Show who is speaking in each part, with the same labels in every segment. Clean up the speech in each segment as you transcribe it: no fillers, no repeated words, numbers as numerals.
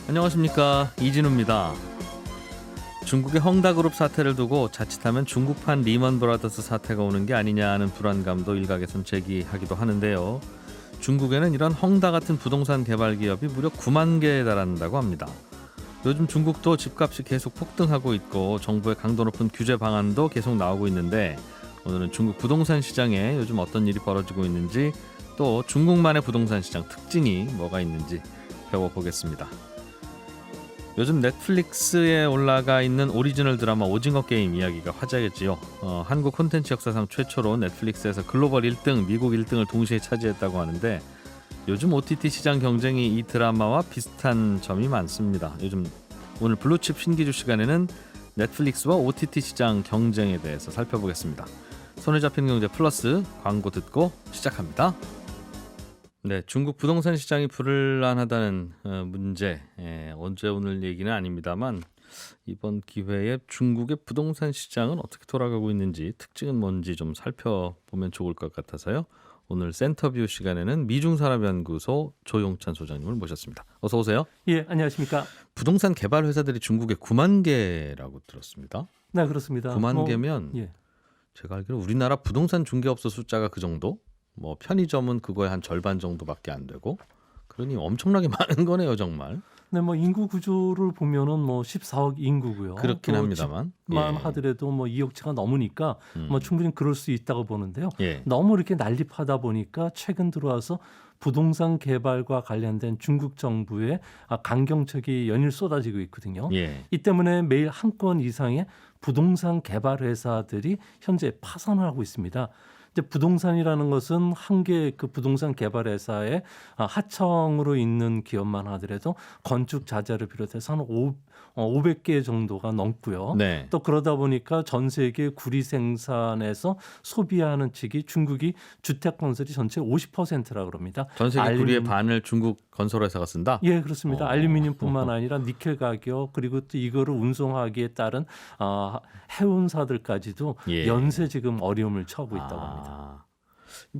Speaker 1: 안녕하십니까, 이진우입니다. 중국의 헝다그룹 사태를 두고 자칫하면 중국판 리먼브라더스 사태가 오는 게 아니냐는 불안감도 일각에선 제기하기도 하는데요. 중국에는 이런 헝다 같은 부동산 개발 기업이 무려 9만 개에 달한다고 합니다. 요즘 중국도 집값이 계속 폭등하고 있고 정부의 강도 높은 규제 방안도 계속 나오고 있는데, 오늘은 중국 부동산 시장에 요즘 어떤 일이 벌어지고 있는지, 또 중국만의 부동산 시장 특징이 뭐가 있는지 배워보겠습니다. 요즘 넷플릭스에 올라가 있는 오리지널 드라마 오징어 게임 이야기가 화제겠지요. 한국 콘텐츠 역사상 최초로 넷플릭스에서 글로벌 1등, 미국 1등을 동시에 차지했다고 하는데, 요즘 OTT 시장 경쟁이 이 드라마와 비슷한 점이 많습니다. 오늘 블루칩 신기주 시간에는 넷플릭스와 OTT 시장 경쟁에 대해서 살펴보겠습니다. 손에 잡히는 경제 플러스 광고 듣고 시작합니다. 네, 중국 부동산 시장이 불안하다는 문제, 언제 오늘 얘기는 아닙니다만, 이번 기회에 중국의 부동산 시장은 어떻게 돌아가고 있는지, 특징은 뭔지 좀 살펴보면 좋을 것 같아서요. 오늘 센터뷰 시간에는 미중산업연구소 조용찬 소장님을 모셨습니다. 어서 오세요.
Speaker 2: 예, 안녕하십니까.
Speaker 1: 부동산 개발 회사들이 중국에 9만 개라고 들었습니다.
Speaker 2: 네, 그렇습니다.
Speaker 1: 9만 개면
Speaker 2: 예.
Speaker 1: 제가 알기로 우리나라 부동산 중개업소 숫자가 그 정도? 뭐 편의점은 그거의 한 절반 정도밖에 안 되고, 그러니 엄청나게 많은 거네요, 정말.
Speaker 2: 네, 뭐 인구 구조를 보면은 뭐 14억 인구고요.
Speaker 1: 그렇긴 합니다만.
Speaker 2: 만 하더라도 뭐 2억치가 넘으니까 뭐 충분히 그럴 수 있다고 보는데요.
Speaker 1: 예.
Speaker 2: 너무 이렇게 난립하다 보니까 최근 들어와서 부동산 개발과 관련된 중국 정부의 강경책이 연일 쏟아지고 있거든요.
Speaker 1: 예.
Speaker 2: 이 때문에 매일 한 건 이상의 부동산 개발 회사들이 현재 파산을 하고 있습니다. 이제 부동산이라는 것은 한 개 그 부동산 개발 회사의 하청으로 있는 기업만 하더라도 건축 자재를 비롯해서 한 500개 정도가 넘고요.
Speaker 1: 네.
Speaker 2: 또 그러다 보니까 전 세계 구리 생산에서 소비하는 측이 중국이 주택 건설이 전체 50%라고 그럽니다.
Speaker 1: 전 세계 구리의 반을 중국 건설회사가 쓴다?
Speaker 2: 예, 그렇습니다. 알루미늄뿐만 아니라 니켈 가격, 그리고 또 이거를 운송하기에 따른 해운사들까지도
Speaker 1: 예.
Speaker 2: 연쇄 지금 어려움을 처하고 있다고 합니다.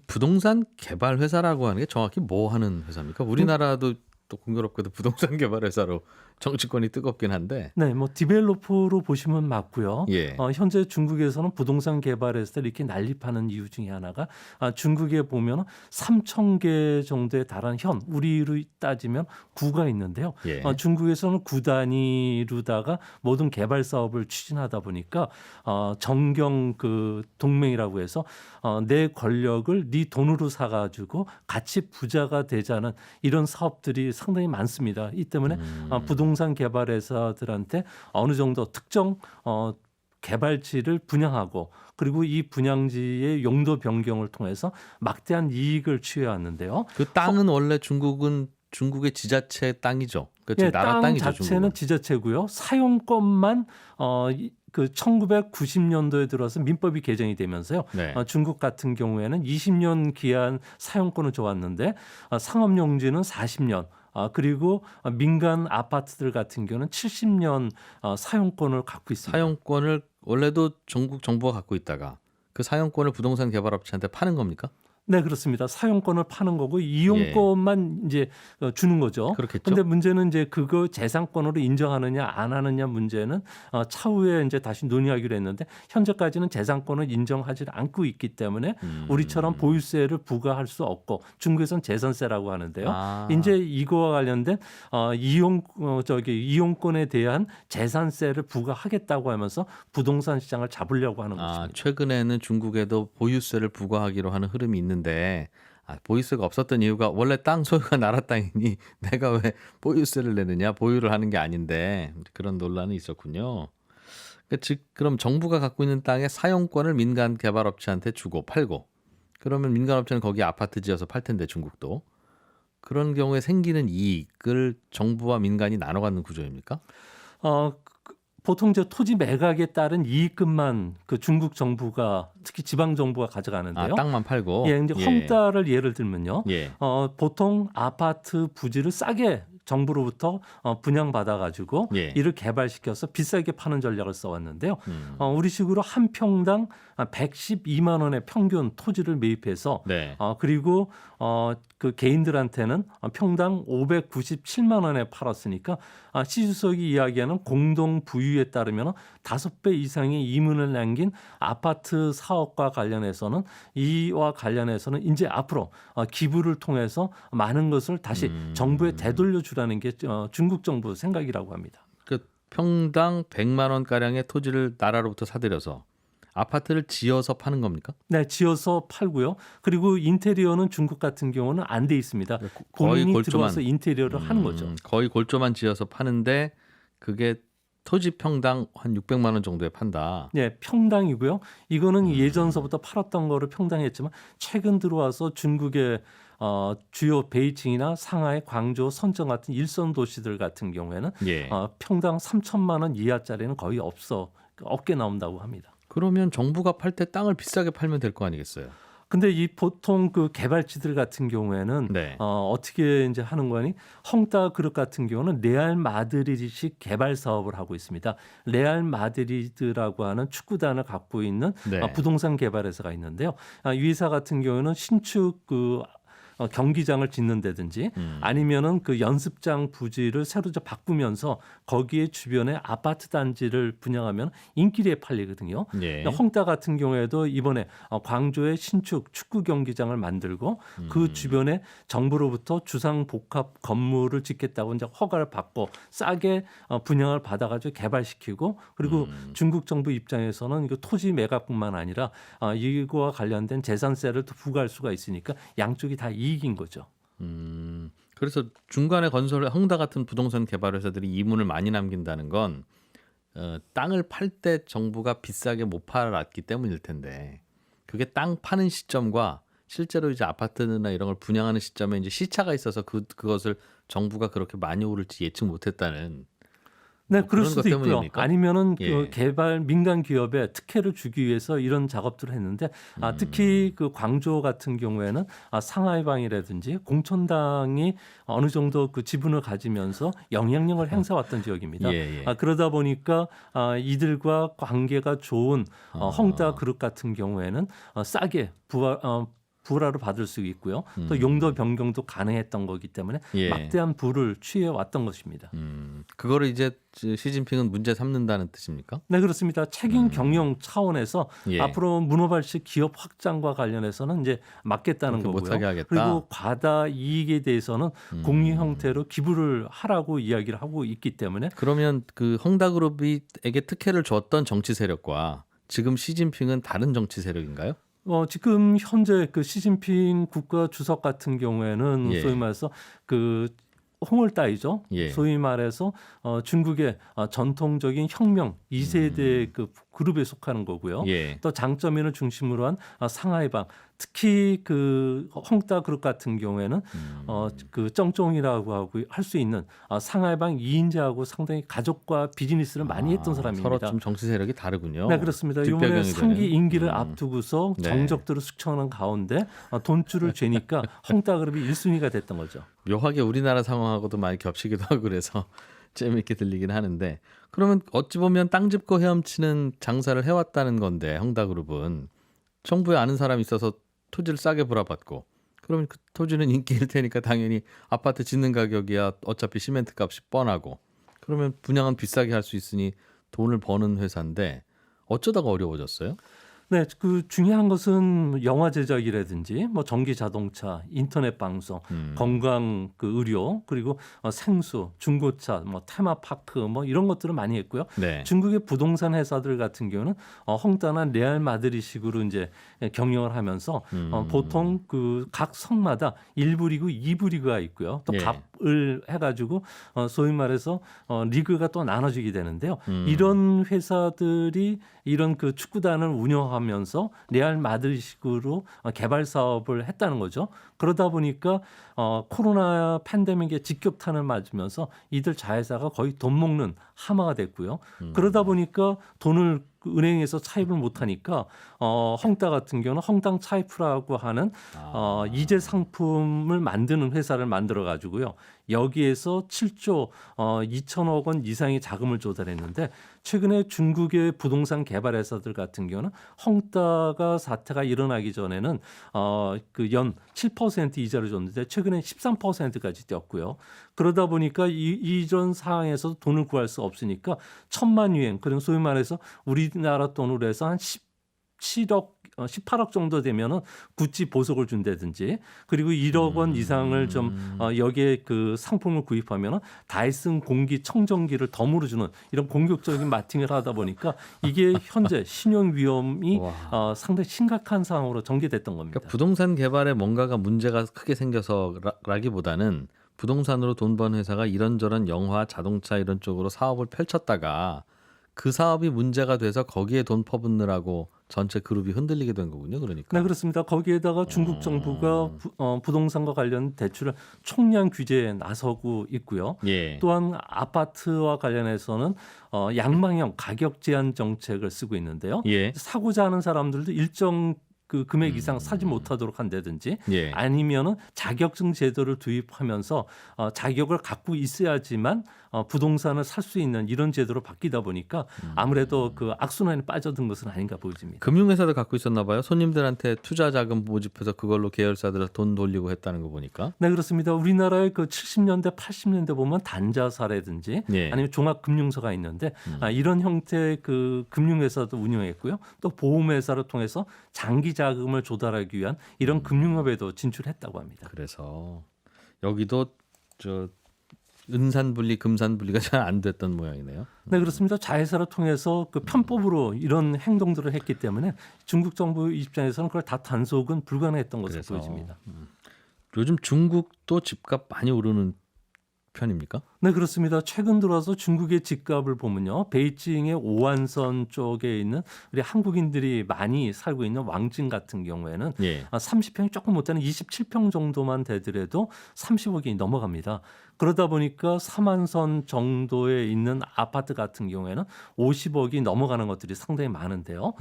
Speaker 1: 부동산 개발 회사라고 하는 게 정확히 뭐 하는 회사입니까? 우리나라도 또 공교롭게도 부동산 개발 회사로 정치권이 뜨겁긴 한데.
Speaker 2: 네, 뭐 디벨로퍼로 보시면 맞고요.
Speaker 1: 예.
Speaker 2: 현재 중국에서는 부동산 개발에서 이렇게 난립하는 이유 중에 하나가 중국에 보면 3천 개 정도에 달하는 우리로 따지면 구가 있는데요.
Speaker 1: 예.
Speaker 2: 중국에서는 구 단위로다가 모든 개발 사업을 추진하다 보니까 정경 그 동맹이라고 해서 내 권력을 네 돈으로 사가지고 같이 부자가 되자는 이런 사업들이 상당히 많습니다. 이 때문에 부동산 개발 회사들한테 어느 정도 특정 개발지를 분양하고, 그리고 이 분양지의 용도 변경을 통해서 막대한 이익을 취해왔는데요.
Speaker 1: 그 땅은 원래 중국의 지자체 땅이죠. 그렇죠.
Speaker 2: 예,
Speaker 1: 나라
Speaker 2: 땅
Speaker 1: 땅이죠.
Speaker 2: 자체는
Speaker 1: 중국은.
Speaker 2: 지자체고요. 사용권만 그 1990년도에 들어서 민법이 개정이 되면서요.
Speaker 1: 네.
Speaker 2: 중국 같은 경우에는 20년 기한 사용권을 줘왔는데 상업용지는 40년. 그리고 민간 아파트들 같은 경우는 70년 사용권을 갖고 있습니다.
Speaker 1: 사용권을 원래도 중국 정부가 갖고 있다가 그 사용권을 부동산 개발업체한테 파는 겁니까?
Speaker 2: 네, 그렇습니다. 사용권을 파는 거고 이용권만 이제 주는 거죠.
Speaker 1: 그렇겠죠.
Speaker 2: 그런데 문제는 이제 그거 재산권으로 인정하느냐 안 하느냐 문제는 차후에 이제 다시 논의하기로 했는데, 현재까지는 재산권을 인정하지 않고 있기 때문에 우리처럼 보유세를 부과할 수 없고, 중국에서는 재산세라고 하는데요. 이제 이거와 관련된 이용권에 대한 재산세를 부과하겠다고 하면서 부동산 시장을 잡으려고 하는 것입니다.
Speaker 1: 최근에는 중국에도 보유세를 부과하기로 하는 흐름이 있는데, 보유세가 없었던 이유가 원래 땅 소유가 나라 땅이니 내가 왜 보유세를 내느냐, 보유를 하는 게 아닌데, 그런 논란이 있었군요. 즉 그럼 정부가 갖고 있는 땅의 사용권을 민간 개발업체한테 주고 팔고, 그러면 민간업체는 거기에 아파트 지어서 팔 텐데, 중국도 그런 경우에 생기는 이익을 정부와 민간이 나눠 갖는 구조입니까?
Speaker 2: 보통 저 토지 매각에 따른 이익금만 그 중국 정부가, 특히 지방 정부가 가져가는데요.
Speaker 1: 땅만 팔고.
Speaker 2: 예, 이제 헝다를 예를 들면요.
Speaker 1: 예.
Speaker 2: 보통 아파트 부지를 싸게 정부로부터 분양받아가지고
Speaker 1: 예.
Speaker 2: 이를 개발시켜서 비싸게 파는 전략을 써왔는데요. 우리식으로 한 평당 112만 원의 평균 토지를 매입해서
Speaker 1: 네.
Speaker 2: 그리고 그 개인들한테는 평당 597만 원에 팔았으니까 시주석이 이야기하는 공동 부유에 따르면 5배 이상의 이문을 남긴 아파트 사업과 관련해서는 이와 관련해서는 이제 앞으로 기부를 통해서 많은 것을 다시 정부에 되돌려 주라는 게 중국 정부 생각이라고 합니다.
Speaker 1: 그 평당 100만 원 가량의 토지를 나라로부터 사들여서 아파트를 지어서 파는 겁니까?
Speaker 2: 네, 지어서 팔고요. 그리고 인테리어는 중국 같은 경우는 안 돼 있습니다.
Speaker 1: 거의
Speaker 2: 본인이
Speaker 1: 골조만
Speaker 2: 들어와서 인테리어를 하는 거죠.
Speaker 1: 거의 골조만 지어서 파는데 그게 토지 평당 한 600만 원 정도에 판다.
Speaker 2: 네, 평당이고요. 이거는 예전서부터 팔았던 거를 평당했지만 최근 들어와서 중국의 주요 베이징이나 상하이, 광저우, 선전 같은 일선 도시들 같은 경우에는
Speaker 1: 예.
Speaker 2: 평당 3천만 원 이하짜리는 거의 없게 나온다고 합니다.
Speaker 1: 그러면 정부가 팔 때 땅을 비싸게 팔면 될 거 아니겠어요?
Speaker 2: 근데 이 보통 그 개발지들 같은 경우에는
Speaker 1: 네.
Speaker 2: 어떻게 이제 하는 거니? 헝다 그룹 같은 경우는 레알 마드리드식 개발 사업을 하고 있습니다. 레알 마드리드라고 하는 축구단을 갖고 있는
Speaker 1: 네.
Speaker 2: 부동산 개발 회사가 있는데요. 이 회사 같은 경우는 신축 경기장을 짓는다든지 아니면은 그 연습장 부지를 새로 바꾸면서 거기에 주변에 아파트 단지를 분양하면 인기리에 팔리거든요.
Speaker 1: 예.
Speaker 2: 헝다 같은 경우에도 이번에 광주에 신축 축구 경기장을 만들고 그 주변에 정부로부터 주상 복합 건물을 짓겠다고 이제 허가를 받고 싸게 분양을 받아가지고 개발시키고 그리고 중국 정부 입장에서는 이거 토지 매각뿐만 아니라 이거와 관련된 재산세를 또 부과할 수가 있으니까 양쪽이 다 이익인 거죠.
Speaker 1: 그래서 중간에 건설 헝다 같은 부동산 개발 회사들이 이문을 많이 남긴다는 건 땅을 팔 때 정부가 비싸게 못 팔았기 때문일 텐데 그게 땅 파는 시점과 실제로 이제 아파트나 이런 걸 분양하는 시점에 이제 시차가 있어서 그것을 정부가 그렇게 많이 오를지 예측 못했다는
Speaker 2: 네,
Speaker 1: 뭐
Speaker 2: 그럴
Speaker 1: 그런 것
Speaker 2: 수도 있고요.
Speaker 1: 때문입니까?
Speaker 2: 아니면은
Speaker 1: 예.
Speaker 2: 그 개발 민간 기업에 특혜를 주기 위해서 이런 작업들을 했는데 특히 그 광저우 같은 경우에는 상하이방이라든지 공천당이 어느 정도 그 지분을 가지면서 영향력을 행사왔던 지역입니다.
Speaker 1: 예, 예.
Speaker 2: 그러다 보니까 이들과 관계가 좋은 헝다 그룹 같은 경우에는 싸게 부라를 받을 수 있고요. 또 용도 변경도 가능했던 거기 때문에
Speaker 1: 예.
Speaker 2: 막대한 부를 취해 왔던 것입니다.
Speaker 1: 그거를 이제 시진핑은 문제 삼는다는 뜻입니까?
Speaker 2: 네, 그렇습니다. 책임 경영 차원에서
Speaker 1: 예.
Speaker 2: 앞으로 문어발식 기업 확장과 관련해서는 이제 막겠다는
Speaker 1: 그렇게
Speaker 2: 거고요.
Speaker 1: 못하게 하겠다.
Speaker 2: 그리고 과다 이익에 대해서는 공유 형태로 기부를 하라고 이야기를 하고 있기 때문에
Speaker 1: 그러면 그 헝다그룹에게 특혜를 줬던 정치 세력과 지금 시진핑은 다른 정치 세력인가요?
Speaker 2: 지금 현재 그 시진핑 국가 주석 같은 경우에는
Speaker 1: 예.
Speaker 2: 소위 말해서 그 홍을따이죠.
Speaker 1: 예.
Speaker 2: 소위 말해서 중국의 전통적인 혁명 2세대 그 그룹에 속하는 거고요.
Speaker 1: 예.
Speaker 2: 또 장점인을 중심으로 한 상하이방 특히 그 헝다 그룹 같은 경우에는 그 쩡쫑이라고 하고 할 수 있는 상하이방 2인자하고 상당히 가족과 비즈니스를 많이 했던 사람입니다.
Speaker 1: 서로 좀 정치 세력이 다르군요.
Speaker 2: 네, 그렇습니다. 이번에
Speaker 1: 뒷배경이
Speaker 2: 3기
Speaker 1: 되는.
Speaker 2: 임기를 앞두고서
Speaker 1: 네.
Speaker 2: 정적들을 숙청하는 가운데 돈줄을 죄니까 헝다 그룹이 1순위가 됐던 거죠.
Speaker 1: 묘하게 우리나라 상황하고도 많이 겹치기도 하고 그래서 재미있게 들리긴 하는데 그러면 어찌 보면 땅 짚고 헤엄치는 장사를 해왔다는 건데 헝다그룹은 정부에 아는 사람이 있어서 토지를 싸게 불화받고 그러면 그 토지는 인기일 테니까 당연히 아파트 짓는 가격이야 어차피 시멘트 값이 뻔하고 그러면 분양은 비싸게 할 수 있으니 돈을 버는 회사인데 어쩌다가 어려워졌어요?
Speaker 2: 네, 그 중요한 것은 영화 제작이라든지 뭐 전기 자동차, 인터넷 방송, 건강 그 의료 그리고 생수, 중고차, 뭐 테마파크 뭐 이런 것들을 많이 했고요.
Speaker 1: 네.
Speaker 2: 중국의 부동산 회사들 같은 경우는 헝다나 레알 마드리식으로 이제 경영을 하면서 보통 그 각 성마다 1부 리그, 2부 리그가 있고요. 또
Speaker 1: 예.
Speaker 2: 갑을 해가지고 소위 말해서 리그가 또 나눠지게 되는데요. 이런 회사들이 이런 그 축구단을 운영하면서 레알 마드리식으로 개발 사업을 했다는 거죠. 그러다 보니까 코로나 팬데믹의 직격탄을 맞으면서 이들 자회사가 거의 돈 먹는 하마가 됐고요. 그러다 보니까 돈을 은행에서 차입을 못하니까 헝다 같은 경우는 헝당 차이프라고 하는 이제 상품을 만드는 회사를 만들어 가지고요. 여기에서 7조 2천억 원 이상의 자금을 조달했는데 최근에 중국의 부동산 개발 회사들 같은 경우는 헝다가 사태가 일어나기 전에는 그 연 7% 이자를 줬는데 최근에 13%까지 뛰었고요. 그러다 보니까 이런 상황에서 돈을 구할 수 없으니까 천만 유엔, 그런 소위 말해서 우리나라 돈으로 해서 한 18억 정도 되면은 구찌 보석을 준다든지, 그리고 1억 원 이상을 좀 여기에 그 상품을 구입하면은 다이슨 공기 청정기를 덤으로 주는 이런 공격적인 마케팅을 하다 보니까 이게 현재 신용 위험이
Speaker 1: 와.
Speaker 2: 상당히 심각한 상황으로 전개됐던 겁니다.
Speaker 1: 그러니까 부동산 개발에 뭔가가 문제가 크게 생겨서라기보다는 부동산으로 돈 번 회사가 이런저런 영화, 자동차 이런 쪽으로 사업을 펼쳤다가 그 사업이 문제가 돼서 거기에 돈 퍼붓느라고 전체 그룹이 흔들리게 된 거군요. 그러니까.
Speaker 2: 네, 그렇습니다. 거기에다가 중국 정부가 부동산과 관련 대출을 총량 규제에 나서고 있고요.
Speaker 1: 예.
Speaker 2: 또한 아파트와 관련해서는 양방향 가격 제한 정책을 쓰고 있는데요.
Speaker 1: 예.
Speaker 2: 사고자 하는 사람들도 일정 그 금액 이상 사지 못하도록 한다든지,
Speaker 1: 예.
Speaker 2: 아니면은 자격증 제도를 도입하면서 자격을 갖고 있어야지만 부동산을 살 수 있는 이런 제도로 바뀌다 보니까 아무래도 그 악순환에 빠져든 것은 아닌가 보여집니다.
Speaker 1: 금융회사도 갖고 있었나 봐요. 손님들한테 투자 자금 모집해서 그걸로 계열사들 돈 돌리고 했다는 거 보니까.
Speaker 2: 네, 그렇습니다. 우리나라의 그 70년대, 80년대 보면 단자사라든지
Speaker 1: 예.
Speaker 2: 아니면 종합금융서가 있는데 이런 형태의 그 금융회사도 운영했고요. 또 보험회사를 통해서 장기 자금을 조달하기 위한 이런 금융업에도 진출했다고 합니다.
Speaker 1: 그래서 여기도 저 은산분리, 금산분리가 잘 안 됐던 모양이네요.
Speaker 2: 네, 그렇습니다. 자회사를 통해서 그 편법으로 이런 행동들을 했기 때문에 중국 정부 입장에서는 그걸 다 단속은 불가능했던 것으로
Speaker 1: 그래서
Speaker 2: 보여집니다.
Speaker 1: 요즘 중국도 집값 많이 오르는 편입니까?
Speaker 2: 네, 그렇습니다. 최근 들어서 중국의 집값을 보면요, 베이징의 오한선 쪽에 있는 우리 한국인들이 많이 살고 있는 왕진 같은 경우에는
Speaker 1: 예.
Speaker 2: 30평이 조금 못되는 27평 정도만 되더라도 30억이 넘어갑니다. 그러다 보니까 삼안선 정도에 있는 아파트 같은 경우에는 50억이 넘어가는 것들이 상당히 많은데요.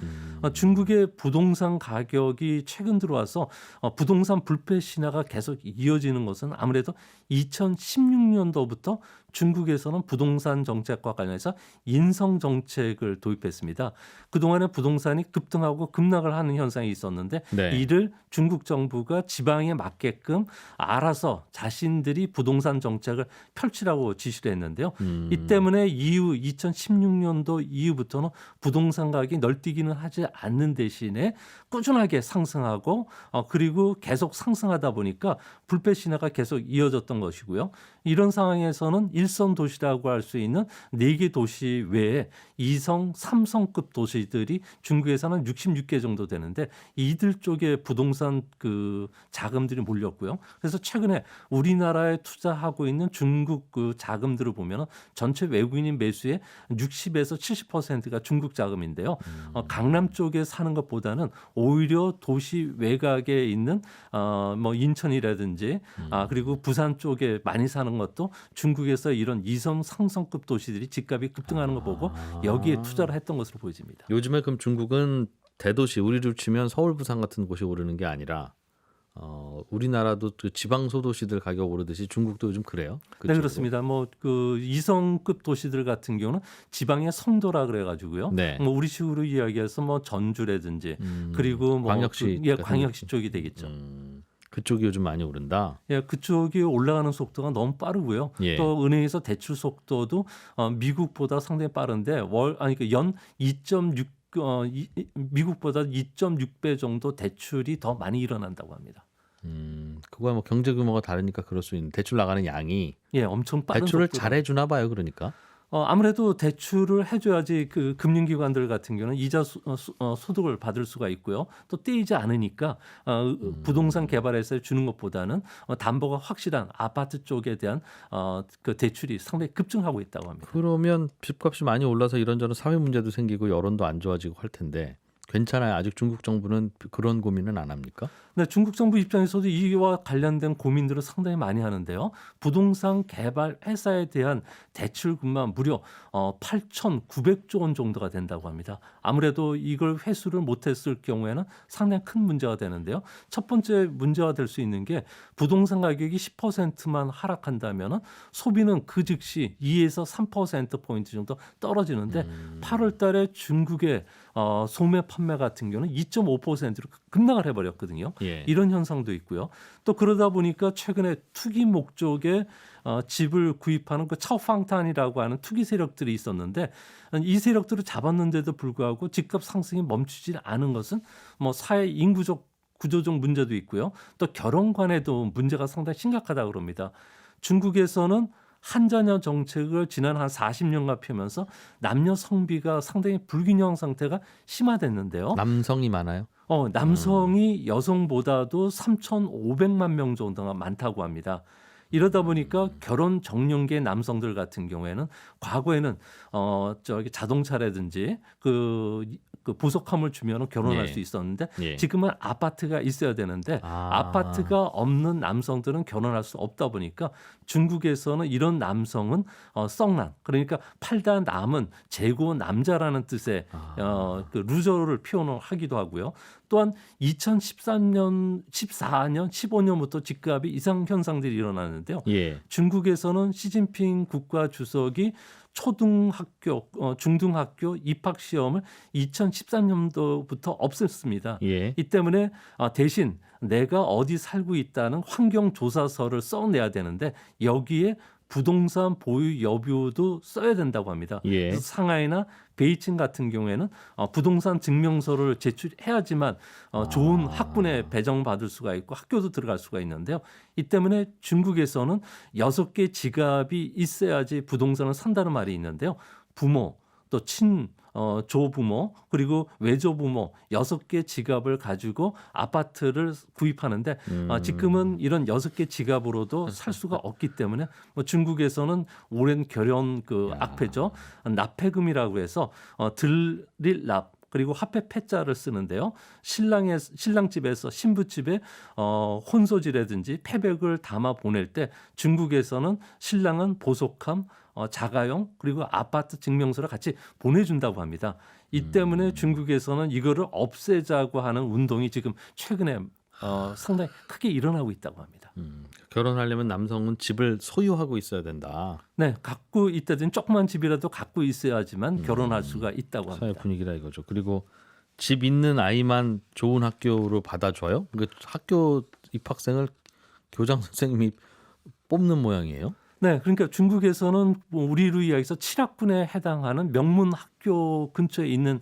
Speaker 2: 중국의 부동산 가격이 최근 들어와서 부동산 불패 신화가 계속 이어지는 것은 아무래도 2016년도부터 중국에서는 부동산 정책과 관련해서 인성 정책을 도입했습니다. 그동안에 부동산이 급등하고 급락을 하는 현상이 있었는데
Speaker 1: 네.
Speaker 2: 이를 중국 정부가 지방에 맞게끔 알아서 자신들이 부동산 정책을 펼치라고 지시를 했는데요. 이 때문에 이후 2016년도 이후부터는 부동산 가격이 널뛰기는 하지 않는 대신에 꾸준하게 상승하고 그리고 계속 상승하다 보니까 불패 신화가 계속 이어졌던 것이고요. 이런 상황에서는 일선 도시라고 할 수 있는 4개 도시 외에 2성, 3성급 도시들이 중국에서는 66개 정도 되는데 이들 쪽에 부동산 그 자금들이 몰렸고요. 그래서 최근에 우리나라에 투자하고 있는 중국 그 자금들을 보면 전체 외국인 매수의 60에서 70%가 중국 자금인데요. 강남 쪽에 사는 것보다는 오히려 도시 외곽에 있는 뭐 인천이라든지 그리고 부산 쪽에 많이 사는 것도 중국에서 이런 2성, 상성급 도시들이 집값이 급등하는 거 보고 여기에 투자를 했던 것으로 보여집니다.
Speaker 1: 요즘에 그럼 중국은 대도시, 우리로 치면 서울, 부산 같은 곳이 오르는 게 아니라 우리나라도 그 지방 소도시들 가격 오르듯이 중국도 요즘 그래요?
Speaker 2: 네,
Speaker 1: 그쪽으로?
Speaker 2: 그렇습니다. 뭐 그 2성급 도시들 같은 경우는 지방의 성도라 그래가지고요.
Speaker 1: 네.
Speaker 2: 뭐 우리식으로 이야기해서 뭐 전주라든지 그리고 뭐
Speaker 1: 광역시
Speaker 2: 예,
Speaker 1: 같은
Speaker 2: 광역시 쪽이 되겠죠.
Speaker 1: 그쪽이 요즘 많이 오른다.
Speaker 2: 예, 그쪽이 올라가는 속도가 너무 빠르고요.
Speaker 1: 예.
Speaker 2: 또 은행에서 대출 속도도 미국보다 상당히 빠른데 연 2.6 미국보다 2.6배 정도 대출이 더 많이 일어난다고 합니다.
Speaker 1: 그거야 뭐 경제 규모가 다르니까 그럴 수 있는 대출 나가는 양이
Speaker 2: 예, 엄청 빠른
Speaker 1: 대출을
Speaker 2: 속도로.
Speaker 1: 잘 해주나 봐요. 그러니까.
Speaker 2: 아무래도 대출을 해줘야지 그 금융기관들 같은 경우는 이자 소득을 받을 수가 있고요. 또 떼이지 않으니까 부동산 개발에서 주는 것보다는 담보가 확실한 아파트 쪽에 대한 그 대출이 상당히 급증하고 있다고 합니다.
Speaker 1: 그러면 집값이 많이 올라서 이런저런 사회 문제도 생기고 여론도 안 좋아지고 할 텐데 괜찮아요. 아직 중국 정부는 그런 고민은 안 합니까?
Speaker 2: 네, 중국 정부 입장에서도 이와 관련된 고민들을 상당히 많이 하는데요. 부동산 개발 회사에 대한 대출금만 무려 8,900조 원 정도가 된다고 합니다. 아무래도 이걸 회수를 못했을 경우에는 상당히 큰 문제가 되는데요. 첫 번째 문제가 될 수 있는 게 부동산 가격이 10%만 하락한다면 소비는 그 즉시 2에서 3%포인트 정도 떨어지는데 8월 달에 중국의 소매 판매 같은 경우는 2.5%로 급락을 해버렸거든요.
Speaker 1: 예.
Speaker 2: 이런 현상도 있고요. 또 그러다 보니까 최근에 투기 목적의 집을 구입하는 그 차오팡탄이라고 하는 투기 세력들이 있었는데 이 세력들을 잡았는데도 불구하고 집값 상승이 멈추지 않은 것은 뭐 사회 인구적 구조적 문제도 있고요. 또 결혼관에도 문제가 상당히 심각하다고 그럽니다. 중국에서는 한자녀 정책을 지난 한 40년간 펴면서 남녀 성비가 상당히 불균형 상태가 심화됐는데요.
Speaker 1: 남성이 많아요?
Speaker 2: 남성이 여성보다도 3,500만 명 정도가 많다고 합니다. 이러다 보니까 결혼 적령기의 남성들 같은 경우에는 과거에는 저기 자동차라든지 그 부속함을 주면 결혼할
Speaker 1: 예.
Speaker 2: 수 있었는데
Speaker 1: 예.
Speaker 2: 지금은 아파트가 있어야 되는데 아파트가 없는 남성들은 결혼할 수 없다 보니까 중국에서는 이런 남성은 썩난, 그러니까 팔다 남은 재고 남자라는 뜻의 그 루저를 표현을 하기도 하고요. 또한 2013년, 14년, 15년부터 집값이 이상 현상들이 일어나는데요.
Speaker 1: 예.
Speaker 2: 중국에서는 시진핑 국가 주석이 초등학교, 중등학교 입학 시험을 2013년도부터 없앴습니다.
Speaker 1: 예.
Speaker 2: 이 때문에 대신 내가 어디 살고 있다는 환경 조사서를 써내야 되는데 여기에 부동산 보유 여부도 써야 된다고 합니다.
Speaker 1: 예.
Speaker 2: 그래서 상하이나 베이징 같은 경우에는 부동산 증명서를 제출해야지만 좋은 학군에 배정받을 수가 있고 학교도 들어갈 수가 있는데요. 이 때문에 중국에서는 6개 지갑이 있어야지 부동산을 산다는 말이 있는데요. 부모, 또 조부모, 그리고 외조부모 6개 지갑을 가지고 아파트를 구입하는데 지금은 이런 6개 지갑으로도 살 수가 없기 때문에 뭐 중국에서는 오랜 결연 그 악패죠. 납폐금이라고 해서 들릴납 그리고 화폐 패자를 쓰는데요. 신랑 집에서 신부 집에 혼소지라든지 패백을 담아 보낼 때 중국에서는 신랑은 보석함, 자가용 그리고 아파트 증명서를 같이 보내준다고 합니다. 이 때문에 중국에서는 이거를 없애자고 하는 운동이 지금 최근에 상당히 크게 일어나고 있다고 합니다.
Speaker 1: 결혼하려면 남성은 집을 소유하고 있어야 된다.
Speaker 2: 네, 갖고 있다든 조그만 집이라도 갖고 있어야지만 결혼할 수가 있다고
Speaker 1: 사회
Speaker 2: 합니다.
Speaker 1: 분위기라 이거죠. 그리고 집 있는 아이만 좋은 학교로 받아줘요? 그 학교 입학생을 교장 선생님이 뽑는 모양이에요?
Speaker 2: 네, 그러니까 중국에서는 뭐 우리로 이야기해서 칠학군에 해당하는 명문 학교 근처에 있는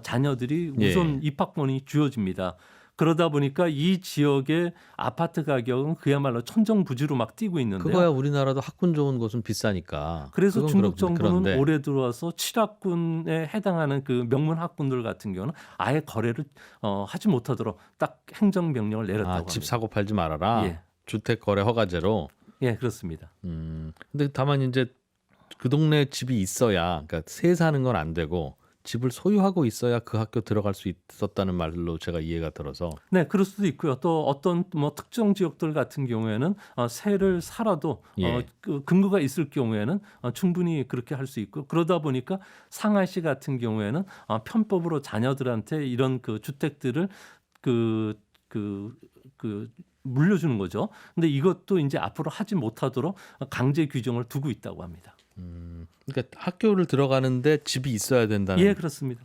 Speaker 2: 자녀들이 우선 입학권이 주어집니다. 그러다 보니까 이 지역의 아파트 가격은 그야말로 천정부지로 막 뛰고 있는데요.
Speaker 1: 그거야 우리나라도 학군 좋은 곳은 비싸니까.
Speaker 2: 그래서
Speaker 1: 그건
Speaker 2: 중국
Speaker 1: 그런데.
Speaker 2: 정부는 올해 들어와서 칠학군에 해당하는 그 명문 학군들 같은 경우는 아예 거래를 하지 못하도록 딱 행정명령을 내렸다고 합니다.
Speaker 1: 집 사고 팔지 말아라.
Speaker 2: 예.
Speaker 1: 주택 거래 허가제로.
Speaker 2: 예, 그렇습니다.
Speaker 1: 근데 다만 이제 그 동네에 집이 있어야, 그러니까 새 사는 건 안 되고 집을 소유하고 있어야 그 학교 들어갈 수 있었다는 말로 제가 이해가 들어서.
Speaker 2: 네, 그럴 수도 있고요. 또 어떤 뭐 특정 지역들 같은 경우에는 새를 살아도 그 근거가 있을 경우에는 충분히 그렇게 할 수 있고, 그러다 보니까 상하이시 같은 경우에는 편법으로 자녀들한테 이런 그 주택들을 물려주는 거죠. 근데 이것도 이제 앞으로 하지 못하도록 강제 규정을 두고 있다고 합니다.
Speaker 1: 그러니까 학교를 들어가는데 집이 있어야 된다는.
Speaker 2: 예, 그렇습니다.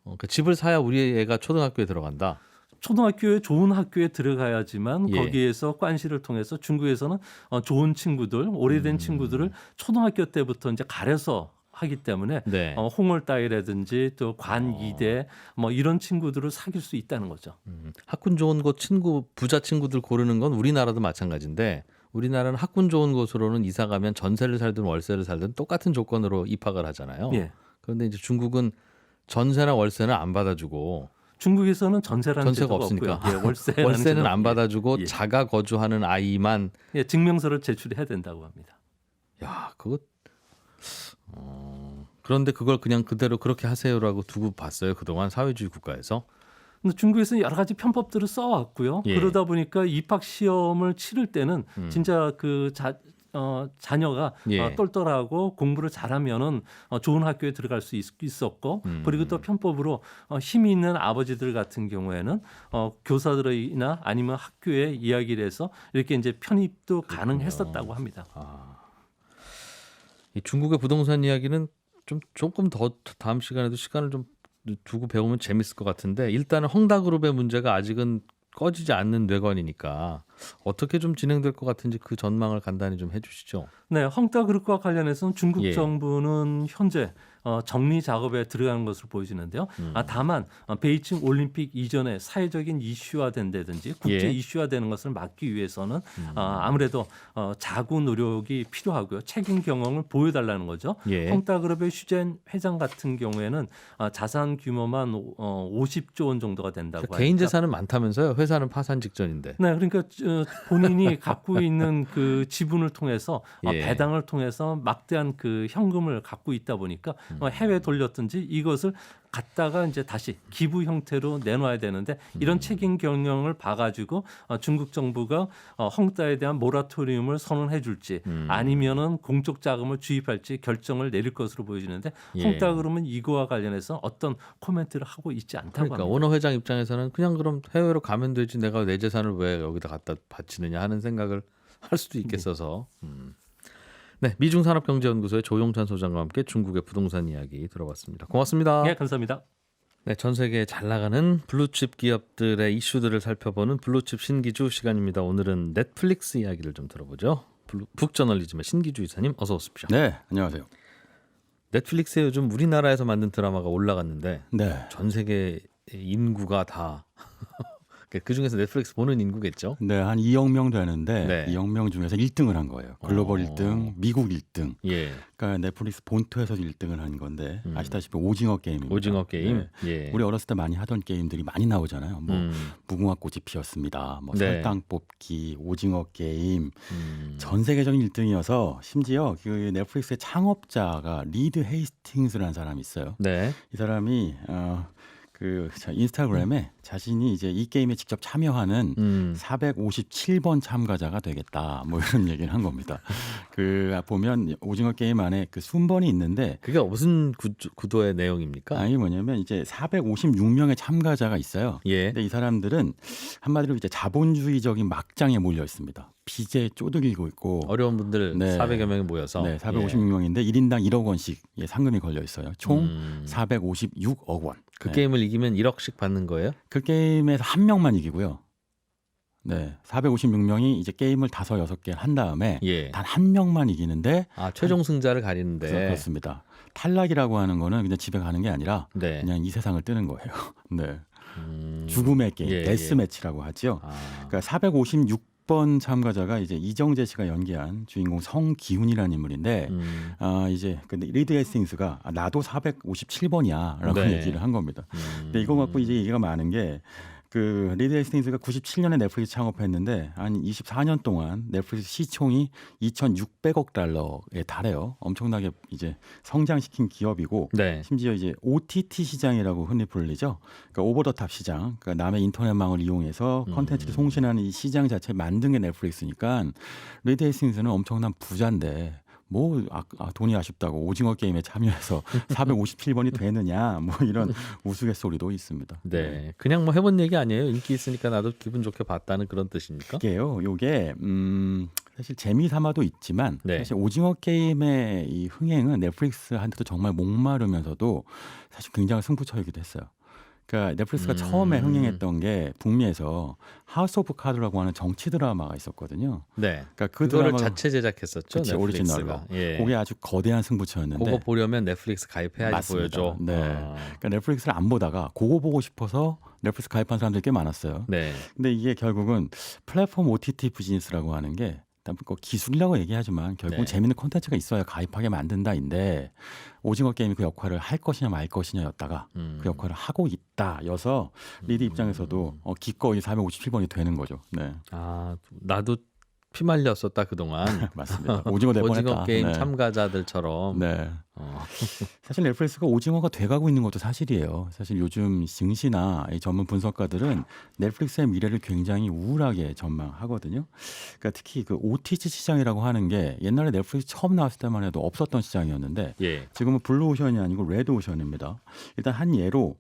Speaker 1: 그러니까 집을 사야 우리 애가 초등학교에 들어간다.
Speaker 2: 초등학교에 좋은 학교에 들어가야지만
Speaker 1: 예.
Speaker 2: 거기에서 관시를 통해서 중국에서는 좋은 친구들, 오래된 친구들을 초등학교 때부터 이제 가려서 하기 때문에
Speaker 1: 네.
Speaker 2: 홍월따이라든지 또 관이대 뭐 이런 친구들을 사귈 수 있다는 거죠.
Speaker 1: 학군 좋은 곳 부자 친구들 고르는 건 우리나라도 마찬가지인데, 우리나라는 학군 좋은 곳으로는 이사 가면 전세를 살든 월세를 살든 똑같은 조건으로 입학을 하잖아요.
Speaker 2: 예.
Speaker 1: 그런데 이제 중국은 전세나 월세는 안 받아주고,
Speaker 2: 전세는 전세라는
Speaker 1: 전세가
Speaker 2: 제도가
Speaker 1: 없으니까
Speaker 2: 없고요. 예,
Speaker 1: 월세는 안 받아주고
Speaker 2: 예.
Speaker 1: 자가 거주하는 아이만.
Speaker 2: 증명서를 제출해야 된다고 합니다.
Speaker 1: 야, 그거 그런데 그걸 그냥 그대로 그렇게 하세요라고 두고 봤어요. 그동안 사회주의 국가에서.
Speaker 2: 근데 중국에서는 여러 가지 편법들을 써왔고요.
Speaker 1: 예.
Speaker 2: 그러다 보니까 입학 시험을 치를 때는 진짜 자녀가
Speaker 1: 예.
Speaker 2: 똘똘하고 공부를 잘하면은 좋은 학교에 들어갈 수 있었고 그리고 또 편법으로 힘이 있는 아버지들 같은 경우에는 교사들이나 아니면 학교에 이야기를 해서 이렇게 이제 편입도 가능했었다고 합니다.
Speaker 1: 이 중국의 부동산 이야기는 조금 더 다음 시간에도 시간을 좀 두고 배우면 재밌을 것 같은데 일단은 헝다그룹의 문제가 아직은 꺼지지 않는 뇌관이니까 어떻게 좀 진행될 것 같은지 그 전망을 간단히 좀 해주시죠.
Speaker 2: 네, 헝다그룹과 관련해서는 중국
Speaker 1: 예.
Speaker 2: 정부는 현재 정리 작업에 들어가는 것으로 보여지는데요. 다만 베이징 올림픽 이전에 사회적인 이슈화된다든지 국제
Speaker 1: 예.
Speaker 2: 이슈화되는 것을 막기 위해서는 아무래도 자구 노력이 필요하고요. 책임 경영을 보여달라는 거죠.
Speaker 1: 예.
Speaker 2: 헝다그룹의 슈젠 회장 같은 경우에는 자산 규모만 50조 원 정도가 된다고
Speaker 1: 개인
Speaker 2: 하니까
Speaker 1: 재산은 많다면서요? 회사는 파산 직전인데.
Speaker 2: 네, 그러니까 본인이 갖고 있는 그 지분을 통해서
Speaker 1: 예.
Speaker 2: 배당을 통해서 막대한 그 현금을 갖고 있다 보니까 해외 돌렸든지 이것을 갖다가 이제 다시 기부 형태로 내놔야 되는데 이런 책임 경영을 봐가지고 중국 정부가 헝다에 대한 모라토리움을 선언해 줄지 아니면은 공적 자금을 주입할지 결정을 내릴 것으로 보여지는데
Speaker 1: 예.
Speaker 2: 헝다 그러면 이거와 관련해서 어떤 코멘트를 하고 있지 않다고
Speaker 1: 그러니까
Speaker 2: 합니다.
Speaker 1: 오너 회장 입장에서는 그냥 그럼 해외로 가면 되지 내가 내 재산을 왜 여기다 갖다 바치느냐 하는 생각을 할 수도 있겠어서. 네, 미중산업경제연구소의 조용찬 소장과 함께 중국의 부동산 이야기 들어봤습니다. 고맙습니다.
Speaker 2: 네, 감사합니다.
Speaker 1: 네, 전 세계에 잘 나가는 블루칩 기업들의 이슈들을 살펴보는 블루칩 신기주 시간입니다. 오늘은 넷플릭스 이야기를 좀 들어보죠. 북저널리즘의 신기주 이사님 어서 오십시오.
Speaker 3: 네, 안녕하세요.
Speaker 1: 넷플릭스에 요즘 우리나라에서 만든 드라마가 올라갔는데
Speaker 3: 네.
Speaker 1: 전 세계 인구가 다 그 중에서 넷플릭스 보는 인구겠죠.
Speaker 3: 네, 한 2억 명 되는데
Speaker 1: 네.
Speaker 3: 2억 명 중에서 1등을 한 거예요. 글로벌 1등, 미국 1등.
Speaker 1: 예,
Speaker 3: 그러니까 넷플릭스 본토에서도 1등을 한 건데 아시다시피 오징어 게임입니다.
Speaker 1: 오징어 게임.
Speaker 3: 네.
Speaker 1: 예,
Speaker 3: 우리 어렸을 때 많이 하던 게임들이 많이 나오잖아요. 뭐 무궁화 꽃이 피었습니다. 뭐
Speaker 1: 네.
Speaker 3: 설탕 뽑기, 오징어 게임.
Speaker 1: 음.
Speaker 3: 전 세계적인 1등이어서 심지어 그 넷플릭스의 창업자가 리드 헤이스팅스라는 사람이 있어요.
Speaker 1: 네,
Speaker 3: 이 사람이 인스타그램에 자신이 이제 이 게임에 직접 참여하는 457번 참가자가 되겠다. 뭐 이런 얘기를 한 겁니다. 보면 오징어 게임 안에 그 순번이 있는데
Speaker 1: 그게 무슨 구도의 내용입니까?
Speaker 3: 아니 뭐냐면 이제 456명의 참가자가 있어요.
Speaker 1: 예,
Speaker 3: 근데 이 사람들은 한마디로 이제 자본주의적인 막장에 몰려 있습니다. 빚에 쪼들리고 있고
Speaker 1: 어려운 분들
Speaker 3: 네.
Speaker 1: 400여 명이 모여서
Speaker 3: 네, 456명인데 1인당 1억 원씩 상금이 걸려 있어요. 총
Speaker 1: 음.
Speaker 3: 456억 원.
Speaker 1: 그
Speaker 3: 네.
Speaker 1: 게임을 이기면 1억씩 받는 거예요?
Speaker 3: 그 게임에서 한 명만 이기고요. 네, 456명이 이제 게임을 5, 6개 한 다음에
Speaker 1: 예.
Speaker 3: 단 한 명만 이기는데
Speaker 1: 최종 승자를 가리는데.
Speaker 3: 그렇습니다. 탈락이라고 하는 거는 그냥 집에 가는 게 아니라
Speaker 1: 네.
Speaker 3: 그냥 이 세상을 뜨는 거예요. 네,
Speaker 1: 죽음의
Speaker 3: 게임,
Speaker 1: 예,
Speaker 3: 데스 매치라고 하죠. 그러니까 456번 참가자가 이제 이정재 씨가 연기한 주인공 성기훈이라는 인물인데 이제 근데 리드 헤스팅스가 나도 457번이야라고
Speaker 1: 네.
Speaker 3: 얘기를 한 겁니다. 근데 이거 갖고 이제 얘기가 많은 게 리드 헤스팅스가 97년에 넷플릭스 창업했는데 한 24년 동안 넷플릭스 시총이 2,600억 달러에 달해요. 엄청나게 이제 성장시킨 기업이고
Speaker 1: 네.
Speaker 3: 심지어 이제 OTT 시장이라고 흔히 불리죠. 그러니까 오버 더 탑 시장, 그러니까 남의 인터넷망을 이용해서 컨텐츠를 송신하는 이 시장 자체를 만든 게 넷플릭스니까 리드 헤스팅스는 엄청난 부자인데 돈이 아쉽다고 오징어 게임에 참여해서 457번이 되느냐 뭐 이런 우스갯소리도 있습니다.
Speaker 1: 네. 그냥 뭐 해본 얘기 아니에요. 인기 있으니까 나도 기분 좋게 봤다는 그런 뜻입니까?
Speaker 3: 요게 사실 재미삼아도 있지만
Speaker 1: 네.
Speaker 3: 사실 오징어 게임의 이 흥행은 넷플릭스한테도 정말 목마르면서도 사실 굉장히 승부처이기도 했어요. 그러니까 넷플릭스가 처음에 흥행했던 게 북미에서 하우스 오브 카드라고 하는 정치 드라마가 있었거든요.
Speaker 1: 네.
Speaker 3: 그러니까
Speaker 1: 그거를
Speaker 3: 드라마가-
Speaker 1: 자체 제작했었죠.
Speaker 3: 그치,
Speaker 1: 넷플릭스가.
Speaker 3: 오리지널로.
Speaker 1: 예.
Speaker 3: 그게 아주 거대한 승부처였는데
Speaker 1: 그거 보려면 넷플릭스 가입해야지
Speaker 3: 맞습니다.
Speaker 1: 보여줘.
Speaker 3: 네. 그러니까 넷플릭스를 안 보다가 그거 보고 싶어서 넷플릭스 가입한 사람들이 꽤 많았어요.
Speaker 1: 네.
Speaker 3: 근데 이게 결국은 플랫폼 OTT 비즈니스라고 하는 게 일단 기술이라고 얘기하지만 결국은
Speaker 1: 네.
Speaker 3: 재밌는 콘텐츠가 있어야 가입하게 만든다인데 오징어 게임이 그 역할을 할 것이냐 말 것이냐였다가 그 역할을 하고 있다여서 리드 입장에서도 기꺼이 457번이 되는 거죠. 네.
Speaker 1: 나도 피말렸었다 그동안.
Speaker 3: 맞습니다. 오징어 될 뻔했다.
Speaker 1: 오징어 게임
Speaker 3: 네.
Speaker 1: 참가자들처럼.
Speaker 3: 네.
Speaker 1: 어,
Speaker 3: 사실 넷플릭스가 오징어가 돼가고 있는 것도 사실이에요. 사실 요즘 증시나 이 전문 분석가들은 넷플릭스의 미래를 굉장히 우울하게 전망하거든요. 그러니까 특히 그 OTT 시장이라고 하는 게 옛날에 넷플릭스 처음 나왔을 때만 해도 없었던 시장이었는데
Speaker 1: 예.
Speaker 3: 지금은 블루오션이 아니고 레드오션입니다. 일단 한 예로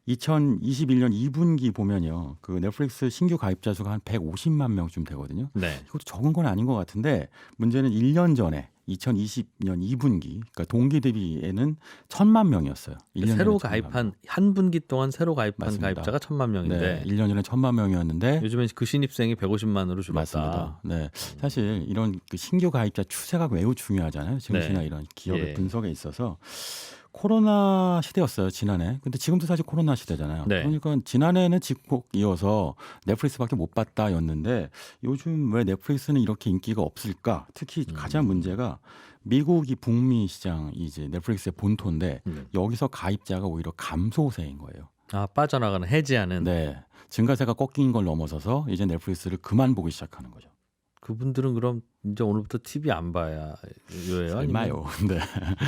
Speaker 3: 2021년 2분기 보면요. 그 넷플릭스 신규 가입자 수가 한 150만 명쯤 되거든요.
Speaker 1: 네.
Speaker 3: 이것도 적은 건 아닌 것 같은데 문제는 1년 전에 2020년 2분기 그러니까 동기 대비에는 1,000만 명이었어요. 1년
Speaker 1: 새로
Speaker 3: 전에 1,000만
Speaker 1: 가입한
Speaker 3: 명.
Speaker 1: 한 분기 동안 새로 가입한
Speaker 3: 맞습니다.
Speaker 1: 가입자가 1,000만 명인데
Speaker 3: 네, 1년 전에 1,000만 명이었는데
Speaker 1: 요즘엔 그 신입생이 150만으로 줄었다.
Speaker 3: 맞습니다. 네, 사실 이런 그 신규 가입자 추세가 매우 중요하잖아요. 증시나
Speaker 1: 네.
Speaker 3: 이런 기업의
Speaker 1: 예.
Speaker 3: 분석에 있어서 코로나 시대였어요 지난해. 근데 지금도 사실 코로나 시대잖아요.
Speaker 1: 네.
Speaker 3: 그러니까 지난해는 직콕 이어서 넷플릭스밖에 못 봤다였는데 요즘 왜 넷플릭스는 이렇게 인기가 없을까? 특히 가장 문제가 미국이 북미 시장이 이제 넷플릭스의 본토인데 여기서 가입자가 오히려 감소세인 거예요.
Speaker 1: 아 빠져나가는 해지하는.
Speaker 3: 네, 증가세가 꺾인 걸 넘어서서 이제 넷플릭스를 그만 보기 시작하는 거죠.
Speaker 1: 그분들은 그럼 이제 오늘부터 TV 안 봐야 요예요? 아니면
Speaker 3: 설마요. 네.